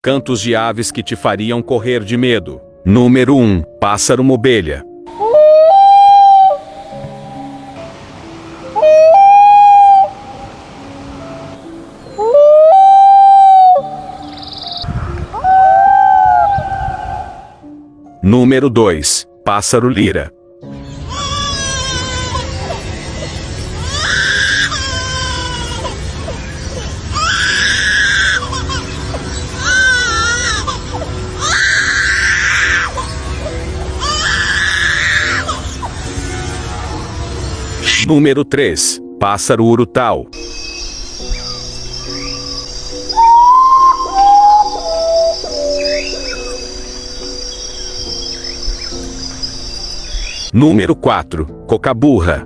Cantos de aves que te fariam correr de medo. Número 1. Pássaro mobelha. Número 2. Pássaro lira. Número 3. Pássaro urutau. Número 4. Cocaburra.